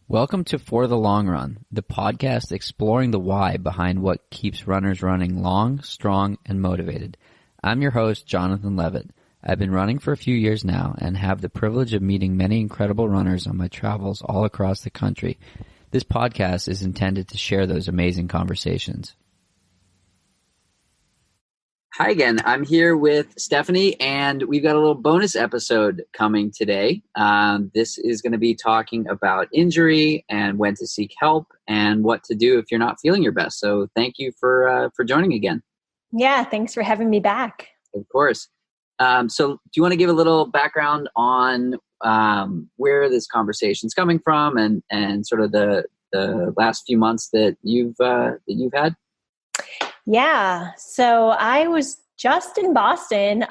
Welcome to For the Long Run, the podcast exploring the why behind what keeps runners running long, strong, and motivated. I'm your host, Jonathan Levitt. I've been running for a few years now and have the privilege of meeting many incredible runners on my travels all across the country. This podcast is intended to share those amazing conversations. Hi again. I'm here with Stephanie, and we've got a little bonus episode coming today. This is going to be talking about injury and when to seek help and what to do if you're not feeling your best. So thank you for joining again. Yeah, thanks for having me back. Of course. So do you want to give a little background on where this conversation's coming from and sort of the last few months that you've had? Yeah. So I was just in Boston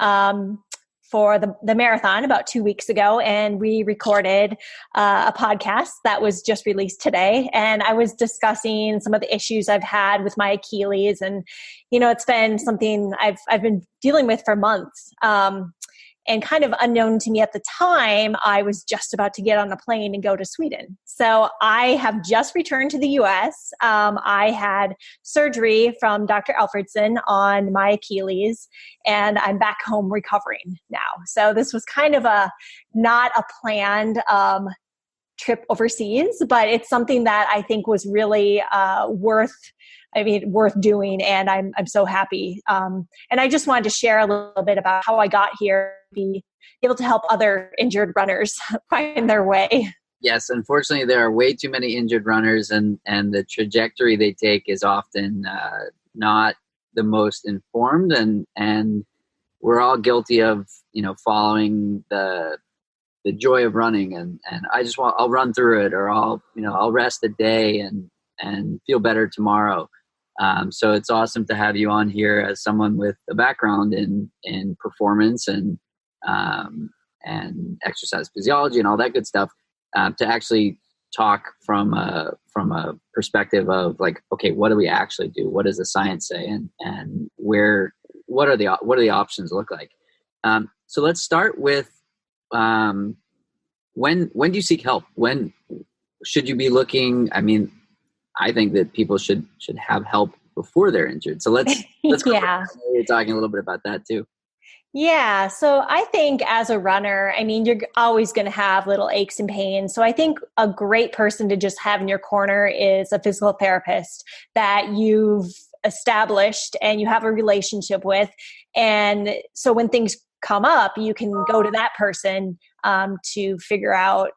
for the marathon about 2 weeks ago, and we recorded a podcast that was just released today. And I was discussing some of the issues I've had with my Achilles, and it's been something I've been dealing with for months. And kind of unknown to me at the time, I was just about to get on a plane and go to Sweden. So I have just returned to the U.S. I had surgery from Dr. Alfredson on my Achilles, and I'm back home recovering now. So this was kind of not a planned trip overseas, but it's something that I think was really worth doing. And I'm so happy. And I just wanted to share a little bit about how I got here, be able to help other injured runners find their way. Yes, unfortunately, there are way too many injured runners, and the trajectory they take is often not the most informed, and we're all guilty of following the joy of running, and I'll run through it, or I'll rest a day and feel better tomorrow. So it's awesome to have you on here as someone with a background in performance and exercise physiology and all that good stuff, to actually talk from a perspective of like, okay, what do we actually do? What does the science say? And what are the options look like? So let's start with when do you seek help? When should you be looking? I mean, I think that people should have help before they're injured. So let's yeah. We're talking a little bit about that too. Yeah. So I think as a runner, you're always going to have little aches and pains. So I think a great person to just have in your corner is a physical therapist that you've established and you have a relationship with. And so when things come up, you can go to that person to figure out,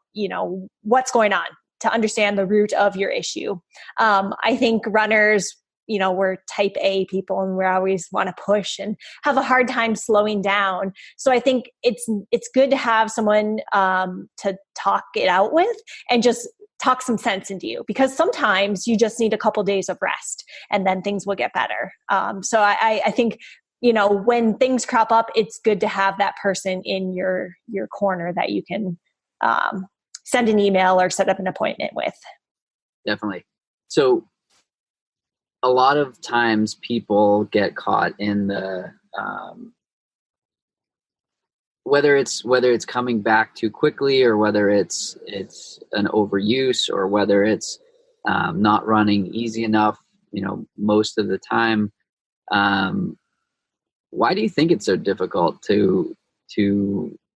what's going on, to understand the root of your issue. I think runners, we're type A people, and we always want to push and have a hard time slowing down. So I think it's good to have someone to talk it out with and just talk some sense into you, because sometimes you just need a couple days of rest and then things will get better. So I think, when things crop up, it's good to have that person in your corner that you can send an email or set up an appointment with. Definitely. So a lot of times people get caught in the whether it's coming back too quickly, or whether it's an overuse, or whether it's not running easy enough, most of the time. Why do you think it's so difficult to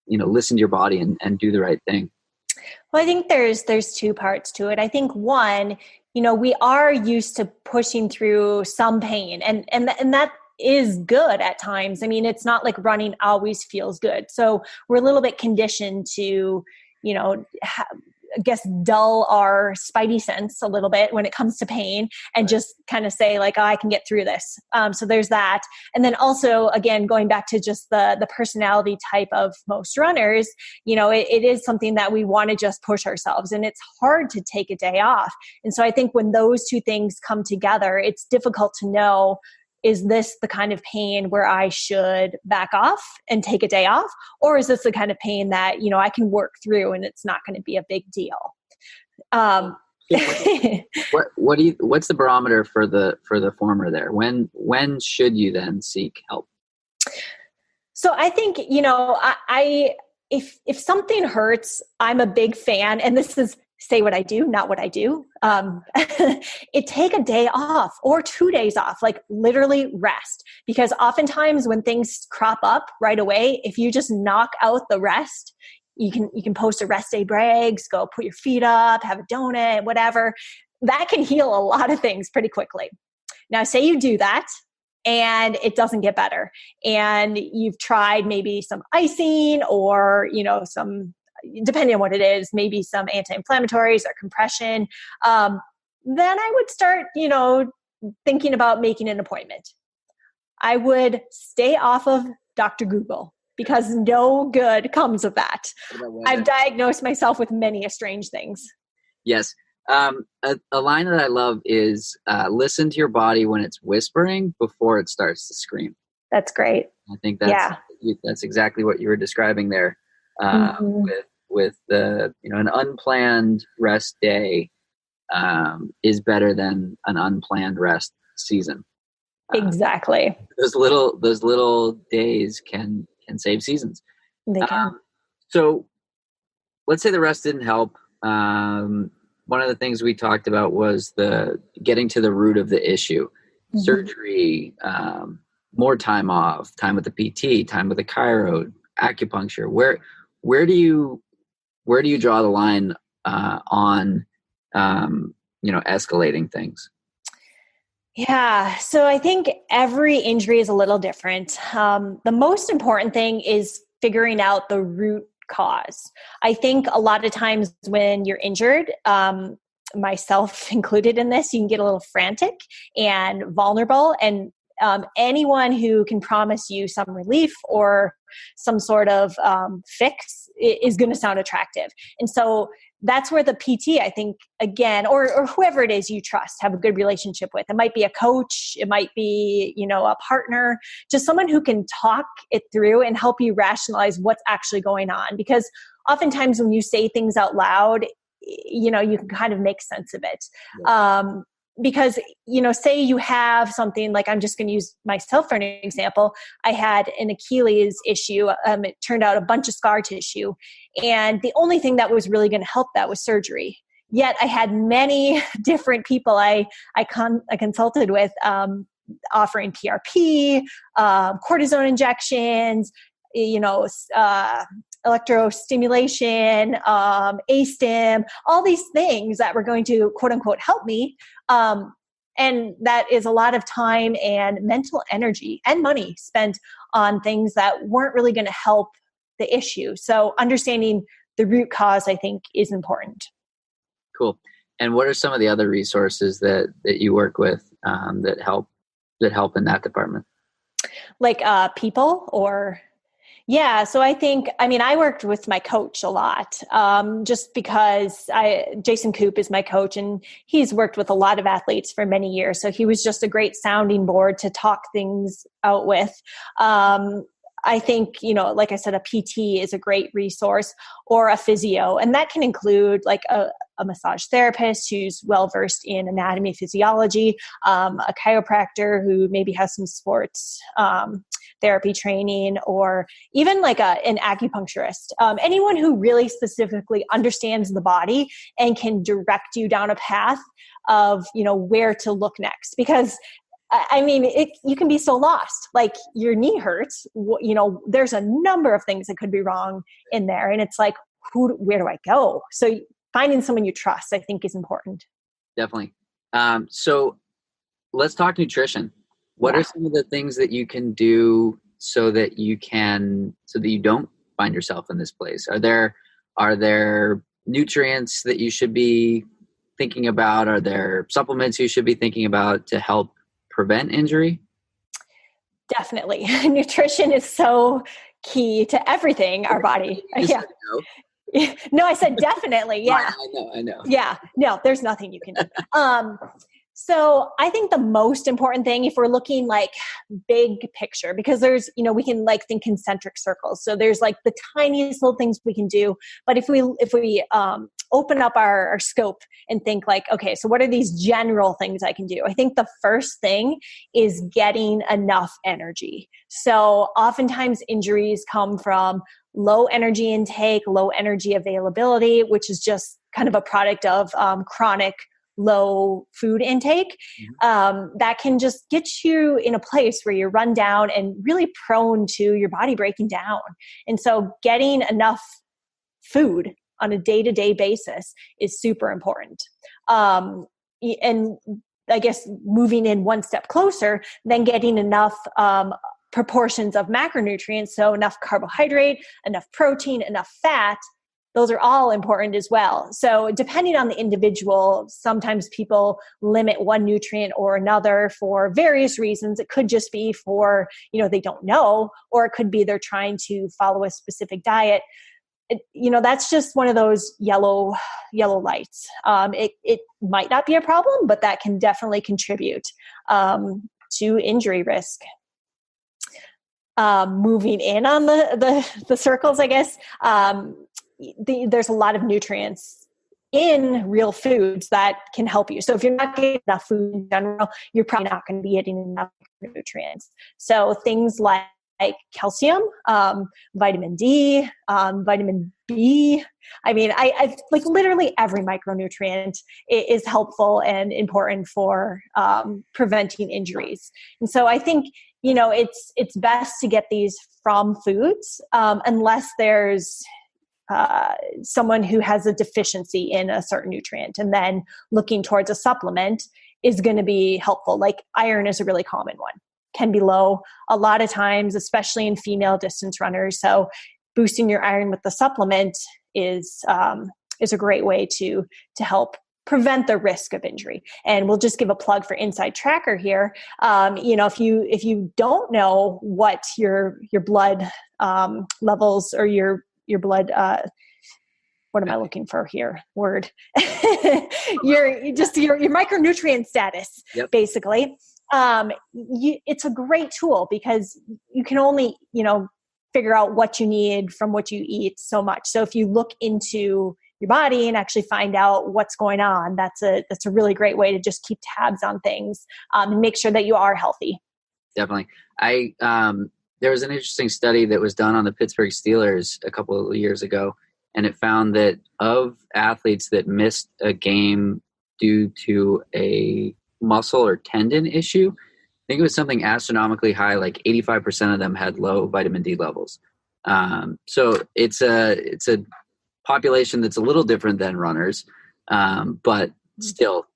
listen to your body and do the right thing? Well, I think there's two parts to it. I think one, we are used to pushing through some pain, and that is good at times. It's not like running always feels good. So we're a little bit conditioned to, I guess, dull our spidey sense a little bit when it comes to pain, and just kind of say like, oh, I can get through this. So there's that. And then also, again, going back to just the personality type of most runners, it is something that we want to just push ourselves, and it's hard to take a day off. And so I think when those two things come together, it's difficult to know, is this the kind of pain where I should back off and take a day off? Or is this the kind of pain that, I can work through and it's not going to be a big deal? What's the barometer for the former there? When should you then seek help? So I think, if something hurts, I'm a big fan, and this is say what I do, not what I do. Take a day off or 2 days off, like literally rest. Because oftentimes when things crop up right away, if you just knock out the rest, you can post a rest day brags, go put your feet up, have a donut, whatever. That can heal a lot of things pretty quickly. Now, say you do that and it doesn't get better, and you've tried maybe some icing or, some, depending on what it is, maybe some anti-inflammatories or compression, then I would start, thinking about making an appointment. I would stay off of Dr. Google because no good comes of that. I've diagnosed myself with many strange things. Yes. A line that I love is listen to your body when it's whispering before it starts to scream. That's great. I think that's exactly what you were describing there. With the an unplanned rest day is better than an unplanned rest season. Exactly. Those little days can save seasons. They can. So let's say the rest didn't help. One of the things we talked about was the getting to the root of the issue. Mm-hmm. Surgery, more time off, time with the PT, time with the chiro, acupuncture. Where do you draw the line on escalating things? Yeah, so I think every injury is a little different. The most important thing is figuring out the root cause. I think a lot of times when you're injured, myself included in this, you can get a little frantic and vulnerable, and anyone who can promise you some relief or some sort of fix is going to sound attractive. And so that's where the PT, I think, again, or whoever it is you trust, have a good relationship with. It might be a coach. It might be, a partner, just someone who can talk it through and help you rationalize what's actually going on. Because oftentimes when you say things out loud, you can kind of make sense of it. Yeah. Because, say you have something like, I'm just going to use myself for an example. I had an Achilles issue. It turned out a bunch of scar tissue. And the only thing that was really going to help that was surgery. Yet I had many different people I consulted with offering PRP, cortisone injections, electrostimulation, ASTIM, all these things that were going to quote unquote help me. And that is a lot of time and mental energy and money spent on things that weren't really going to help the issue. So understanding the root cause, I think, is important. Cool. And what are some of the other resources that you work with that help in that department? Like people or... Yeah. So I worked with my coach a lot, just because Jason Koop is my coach, and he's worked with a lot of athletes for many years. So he was just a great sounding board to talk things out with. I think, like I said, a PT is a great resource, or a physio. And that can include like a massage therapist who's well-versed in anatomy, physiology, a chiropractor who maybe has some sports therapy training, or even like an acupuncturist. Anyone who really specifically understands the body and can direct you down a path of, where to look next. Because you can be so lost. Like your knee hurts, there's a number of things that could be wrong in there. And it's like, where do I go? So finding someone you trust, I think, is important. Definitely. So let's talk nutrition. What are some of the things that you can do so that you don't find yourself in this place? Are there nutrients that you should be thinking about? Are there supplements you should be thinking about to help prevent injury? Definitely. Nutrition is so key to everything, our body. Yeah. No, I said definitely. Yeah. I know. Yeah. No, there's nothing you can do. So I think the most important thing, if we're looking like big picture, because there's, we can like think concentric circles. So there's like the tiniest little things we can do. But if we open up our scope and think like, okay, so what are these general things I can do? I think the first thing is getting enough energy. So oftentimes injuries come from low energy intake, low energy availability, which is just kind of a product of chronic low food intake. That can just get you in a place where you're run down and really prone to your body breaking down. And so getting enough food on a day-to-day basis is super important. And I guess moving in one step closer, then getting enough proportions of macronutrients, so enough carbohydrate, enough protein, enough fat. Those are all important as well. So depending on the individual, sometimes people limit one nutrient or another for various reasons. It could just be for, they don't know, or it could be they're trying to follow a specific diet. That's just one of those yellow lights. It might not be a problem, but that can definitely contribute to injury risk. Moving in on the circles, I guess, there's a lot of nutrients in real foods that can help you. So if you're not getting enough food in general, you're probably not going to be getting enough nutrients. So things like calcium, vitamin D, vitamin B. I mean, I like literally every micronutrient is helpful and important for preventing injuries. And so I think, it's best to get these from foods unless there's someone who has a deficiency in a certain nutrient, and then looking towards a supplement is going to be helpful. Like iron is a really common one, can be low a lot of times, especially in female distance runners. So boosting your iron with the supplement is a great way to help prevent the risk of injury. And we'll just give a plug for Inside Tracker here. If you don't know what your blood levels or your blood, what am I looking for here? Word. your micronutrient status, yep. Basically. It's a great tool because you can only, figure out what you need from what you eat so much. So if you look into your body and actually find out what's going on, that's a really great way to just keep tabs on things and make sure that you are healthy. Definitely. There was an interesting study that was done on the Pittsburgh Steelers a couple of years ago, and it found that of athletes that missed a game due to a muscle or tendon issue, I think it was something astronomically high, like 85% of them had low vitamin D levels. So it's a population that's a little different than runners, but still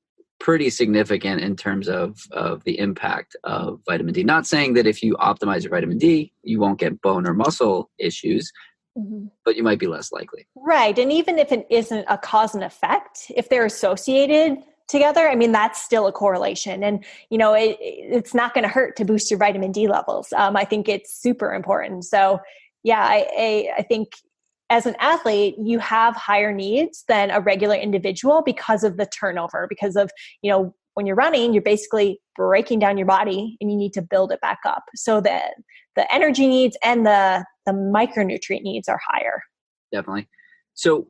pretty significant in terms of the impact of vitamin D. Not saying that if you optimize your vitamin D, you won't get bone or muscle issues, but you might be less likely. Right. And even if it isn't a cause and effect, if they're associated together, I mean, that's still a correlation. And, it's not going to hurt to boost your vitamin D levels. I think it's super important. So yeah, I think as an athlete, you have higher needs than a regular individual because of the turnover, because of, when you're running, you're basically breaking down your body and you need to build it back up. So that the energy needs and the micronutrient needs are higher. Definitely. So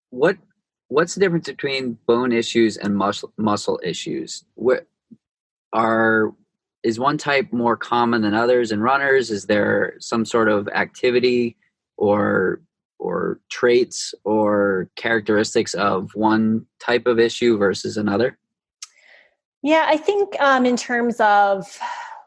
what's the difference between bone issues and muscle issues? Is one type more common than others in runners? Is there some sort of activity or traits or characteristics of one type of issue versus another? Yeah, I think in terms of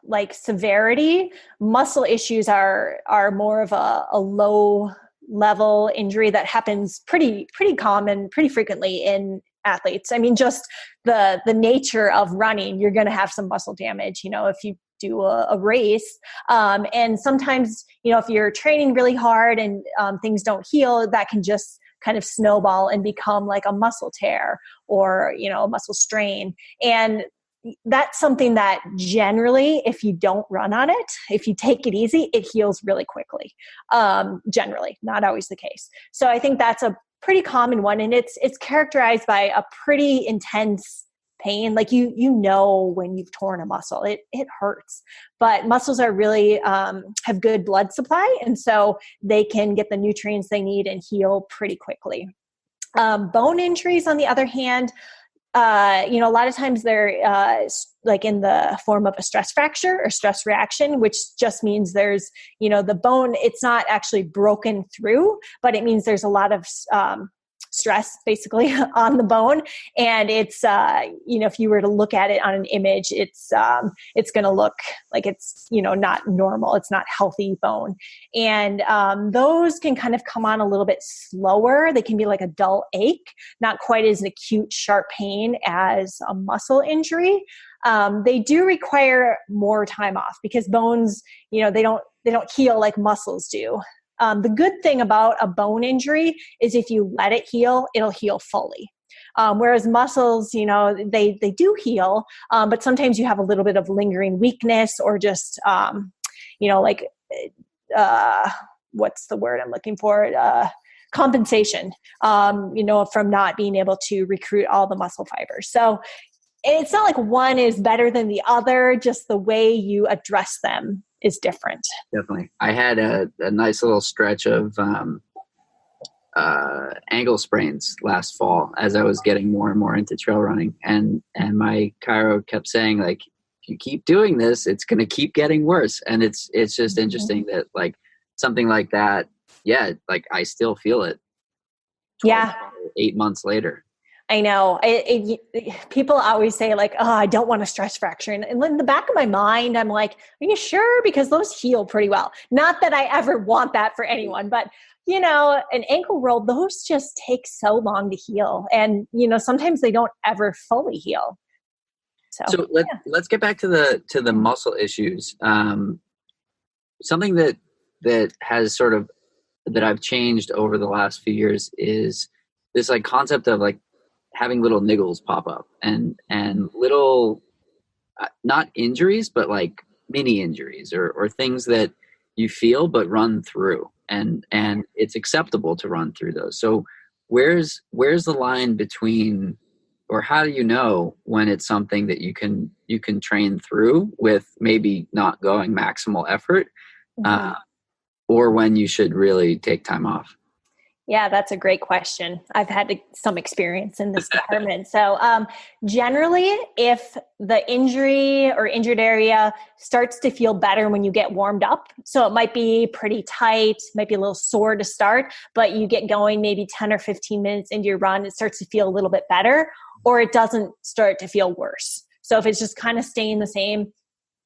like severity, muscle issues are more of a low level injury that happens pretty common, pretty frequently in athletes. I mean, just the nature of running, you're going to have some muscle damage, if you do a race. And sometimes, if you're training really hard and things don't heal, that can just kind of snowball and become like a muscle tear or, a muscle strain. And that's something that generally, if you don't run on it, if you take it easy, it heals really quickly. Generally, not always the case. So I think that's a pretty common one. And it's characterized by a pretty intense pain. Like you know when you've torn a muscle, it hurts. But muscles are really have good blood supply, and so they can get the nutrients they need and heal pretty quickly. Bone injuries, on the other hand, a lot of times they're like in the form of a stress fracture or stress reaction, which just means there's, the bone, it's not actually broken through, but it means there's a lot of stress basically on the bone. And it's, if you were to look at it on an image, it's going to look like it's, not normal. It's not healthy bone. And those can kind of come on a little bit slower. They can be like a dull ache, not quite as an acute, sharp pain as a muscle injury. They do require more time off because bones, they don't heal like muscles do. The good thing about a bone injury is if you let it heal, it'll heal fully. Whereas muscles, they do heal, but sometimes you have a little bit of lingering weakness or just, what's the word I'm looking for? Compensation, from not being able to recruit all the muscle fibers. So it's not like one is better than the other, just the way you address them is different. Definitely. I had a nice little stretch of ankle sprains last fall as I was getting more and more into trail running. And my chiro kept saying, like, if you keep doing this, it's going to keep getting worse. And it's just interesting that like something like that. Yeah. Like I still feel it. 8 months later. I know. People always say like, oh, I don't want a stress fracture. And in the back of my mind, I'm like, are you sure? Because those heal pretty well. Not that I ever want that for anyone, but an ankle roll, those just take so long to heal. And, sometimes they don't ever fully heal. So let's get back to the muscle issues. Something that has sort of, that I've changed over the last few years is this like concept of like having little niggles pop up and little, not injuries, but like mini injuries or things that you feel, but run through and it's acceptable to run through those. So where's the line between, or how do you know when it's something that you can train through with maybe not going maximal effort, or when you should really take time off? Yeah, that's a great question. I've had some experience in this department. So generally, if the injury or injured area starts to feel better when you get warmed up, so it might be pretty tight, might be a little sore to start, but you get going maybe 10 or 15 minutes into your run, it starts to feel a little bit better, or it doesn't start to feel worse. So if it's just kind of staying the same,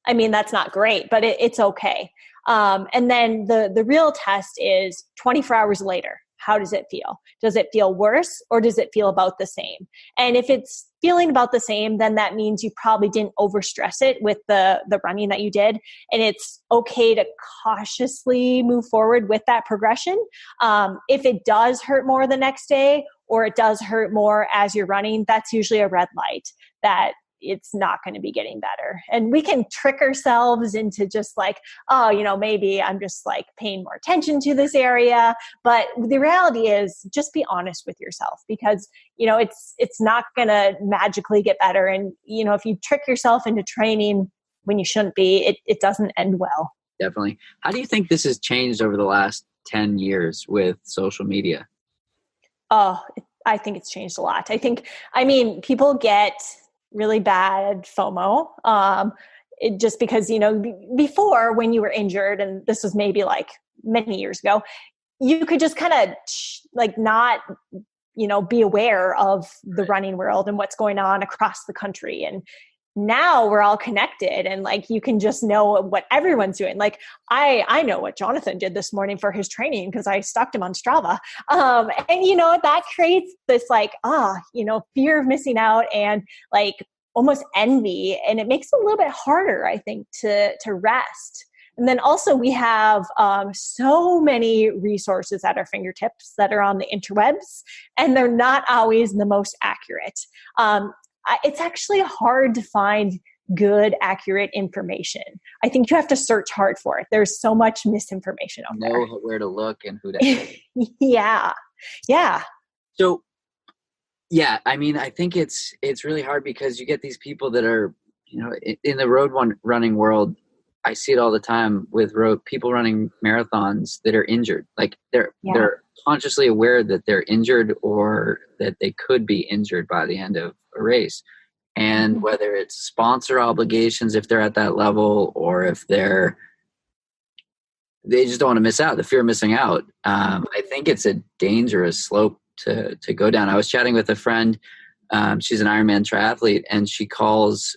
I mean, that's not great, but it's okay. And then the real test is 24 hours later. How does it feel? Does it feel worse or does it feel about the same? And if it's feeling about the same, then that means you probably didn't overstress it with the running that you did. And it's okay to cautiously move forward with that progression. If it does hurt more the next day or it does hurt more as you're running, that's usually a red light that it's not going to be getting better. And we can trick ourselves into just like, oh, maybe I'm just like paying more attention to this area. But the reality is just be honest with yourself because, it's not going to magically get better. And, if you trick yourself into training when you shouldn't be, it doesn't end well. Definitely. How do you think this has changed over the last 10 years with social media? Oh, I think it's changed a lot. People get really bad FOMO. Just because, before when you were injured, and this was maybe like many years ago, you could just kind of like not, be aware of the running world and what's going on across the country. And now we're all connected and like, you can just know what everyone's doing. Like I know what Jonathan did this morning for his training because I stalked him on Strava. And that creates this like, fear of missing out and like almost envy. And it makes it a little bit harder, I think, to rest. And then also we have so many resources at our fingertips that are on the interwebs, and they're not always the most accurate. It's actually hard to find good, accurate information. I think you have to search hard for it. There's so much misinformation out there. Know where to look and who to ask. Yeah. So Yeah, I mean, I think it's really hard because you get these people that are, in the running world. I see it all the time with people running marathons that are injured. Like Yeah. they're consciously aware that they're injured or that they could be injured by the end of a race. And whether it's sponsor obligations, if they're at that level, or if they just don't want to miss out, the fear of missing out. I think it's a dangerous slope to go down. I was chatting with a friend. She's an Ironman triathlete, and she calls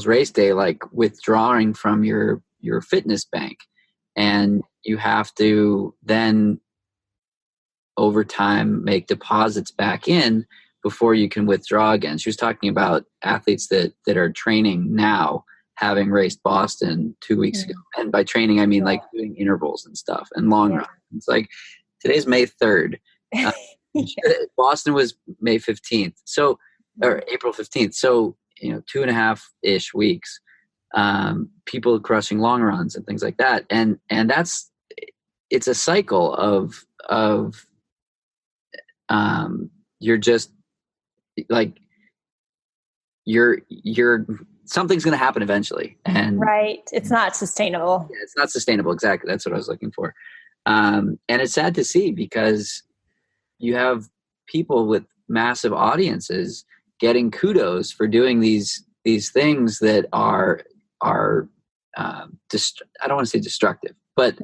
race day like withdrawing from your fitness bank, and you have to then over time make deposits back in before you can withdraw again. She was talking about athletes that are training now, having raced Boston 2 weeks ago. And by training, I mean like doing intervals and stuff and long runs. It's like today's May 3rd. Boston was May 15th. So, or April 15th. So, 2.5-ish weeks, people crushing long runs and things like that. And it's a cycle of you're just like, you're something's going to happen eventually. And right. It's not sustainable. Yeah, it's not sustainable. Exactly. That's what I was looking for. And it's sad to see because you have people with massive audiences getting kudos for doing these things that are I don't want to say destructive, but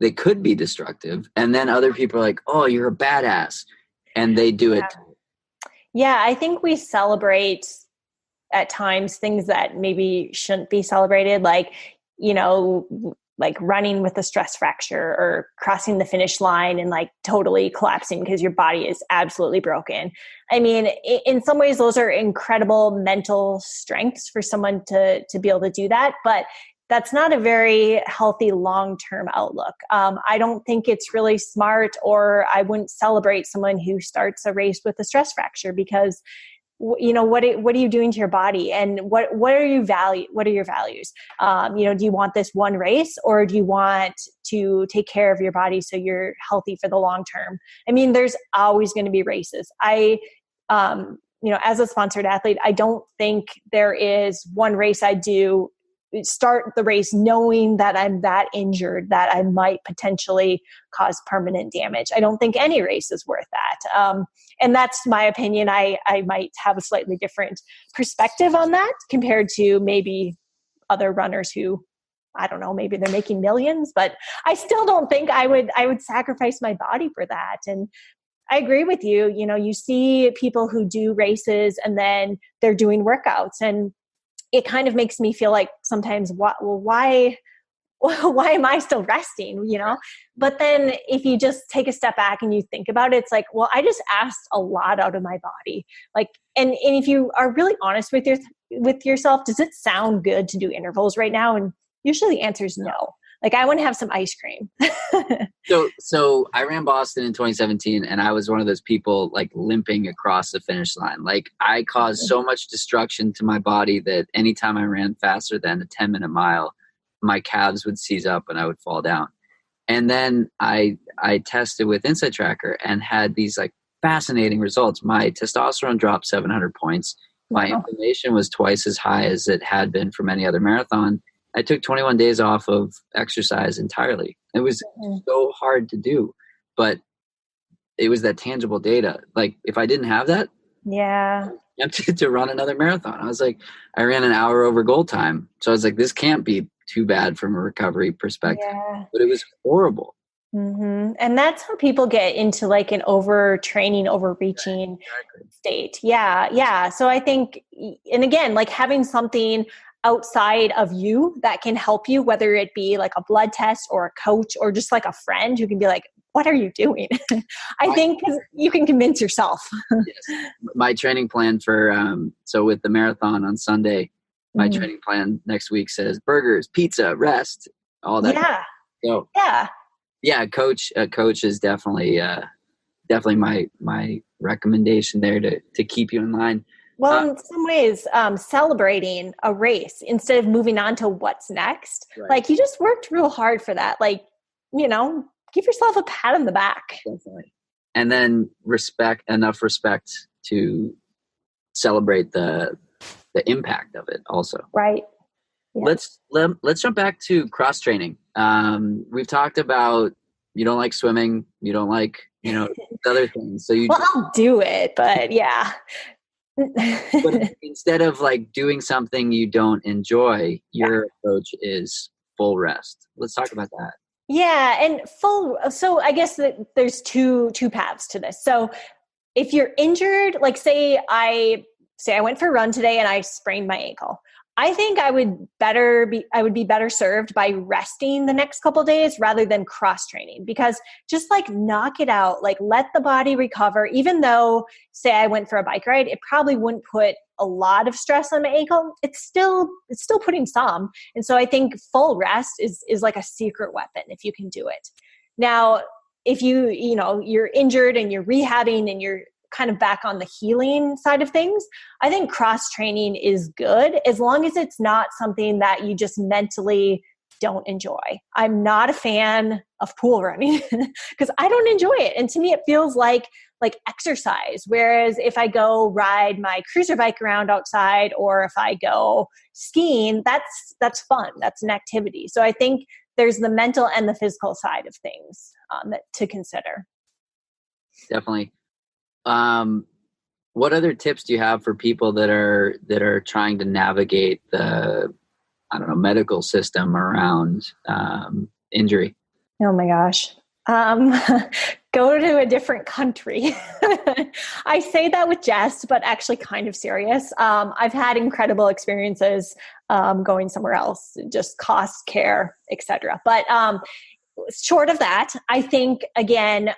they could be destructive. And then other people are like, oh, you're a badass. And they do it. Yeah. I think we celebrate at times things that maybe shouldn't be celebrated. Like, like running with a stress fracture or crossing the finish line and like totally collapsing because your body is absolutely broken. I mean, in some ways, those are incredible mental strengths for someone to be able to do that. But that's not a very healthy long-term outlook. I don't think it's really smart, or I wouldn't celebrate someone who starts a race with a stress fracture because what are you doing to your body, and what are your values? Do you want this one race, or do you want to take care of your body so you're healthy for the long term? I mean, there's always going to be races. As a sponsored athlete, I don't think there is one race I do start the race knowing that I'm that injured that I might potentially cause permanent damage. I don't think any race is worth that. And that's my opinion. I might have a slightly different perspective on that compared to maybe other runners who, I don't know, maybe they're making millions, but I still don't think I would sacrifice my body for that. And I agree with you. You see people who do races and then they're doing workouts, and it kind of makes me feel like sometimes, why am I still resting, But then if you just take a step back and you think about it, it's like, well, I just asked a lot out of my body. Like, and if you are really honest with yourself, does it sound good to do intervals right now? And usually the answer is no. Like, I want to have some ice cream. So I ran Boston in 2017, and I was one of those people like limping across the finish line. Like, I caused so much destruction to my body that anytime I ran faster than a 10-minute mile, my calves would seize up and I would fall down. And then I tested with Insight Tracker and had these like fascinating results. My testosterone dropped 700 points. My inflammation was twice as high as it had been from any other marathon. I took 21 days off of exercise entirely. It was so hard to do, but it was that tangible data. Like, if I didn't have that, I'm tempted to run another marathon. I was like, I ran an hour over goal time. So I was like, this can't be too bad from a recovery perspective, but it was horrible. And that's how people get into like an overtraining, overreaching state. Yeah. So I think, and again, like having something outside of you that can help you, whether it be like a blood test or a coach or just like a friend who can be like, what are you doing? I think you can convince yourself. Yes. My training plan for, so with the marathon on Sunday, my training plan next week says burgers, pizza, rest, all that. Yeah. So a coach is definitely my recommendation there to keep you in line. Well, in some ways, celebrating a race instead of moving on to what's next. Right. Like, you just worked real hard for that. Like, give yourself a pat on the back. Definitely. and then enough respect to celebrate the impact of it also. Right. Yeah. Let's jump back to cross training. We've talked about you don't like swimming, you don't like other things. So I'll do it, but yeah. But instead of like doing something you don't enjoy, your approach is full rest. Let's talk about that. Yeah, and so I guess that there's two paths to this. So if you're injured, like say I went for a run today and I sprained my ankle. I think I would be better served by resting the next couple of days rather than cross training, because just like knock it out, like let the body recover. Even though say I went for a bike ride, it probably wouldn't put a lot of stress on my ankle. It's still putting some. And so I think full rest is like a secret weapon if you can do it. Now, if you're injured and you're rehabbing and you're kind of back on the healing side of things, I think cross training is good as long as it's not something that you just mentally don't enjoy. I'm not a fan of pool running because I don't enjoy it. And to me, it feels like exercise. Whereas if I go ride my cruiser bike around outside, or if I go skiing, that's fun. That's an activity. So I think there's the mental and the physical side of things to consider. Definitely. What other tips do you have for people that are trying to navigate the, medical system around injury? Oh my gosh. Go to a different country. I say that with jest, but actually kind of serious. I've had incredible experiences going somewhere else, just cost, care, etc. But short of that, I think, again,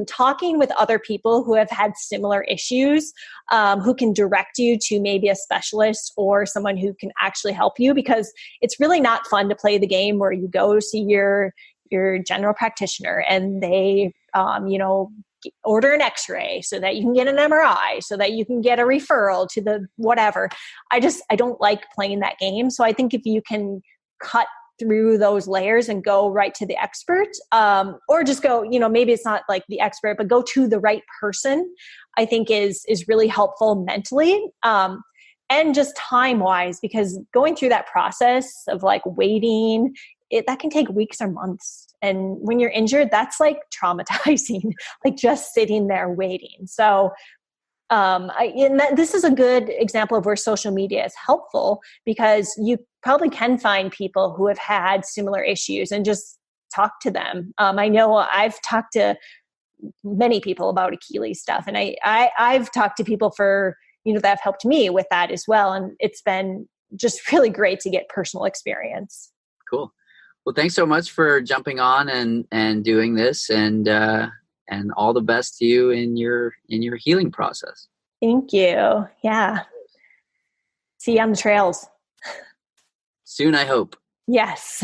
talking with other people who have had similar issues, who can direct you to maybe a specialist or someone who can actually help you, because it's really not fun to play the game where you go see your general practitioner and they, order an x-ray so that you can get an MRI, so that you can get a referral to the whatever. I don't like playing that game. So I think if you can cut through those layers and go right to the expert, or just go, maybe it's not like the expert, but go to the right person, I think is really helpful mentally. And just time wise, because going through that process of like waiting, that can take weeks or months. And when you're injured, that's like traumatizing, like just sitting there waiting. So this is a good example of where social media is helpful, because you probably can find people who have had similar issues and just talk to them. I know I've talked to many people about Achilles stuff, and I've talked to people for, that have helped me with that as well. And it's been just really great to get personal experience. Cool. Well, thanks so much for jumping on and doing this, and all the best to you in your healing process. Thank you. Yeah. See you on the trails. Soon, I hope. Yes.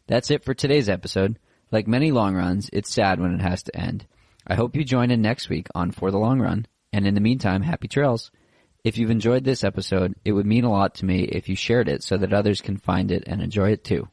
That's it for today's episode. Like many long runs, it's sad when it has to end. I hope you join in next week on For the Long Run. And in the meantime, happy trails. If you've enjoyed this episode, it would mean a lot to me if you shared it so that others can find it and enjoy it too.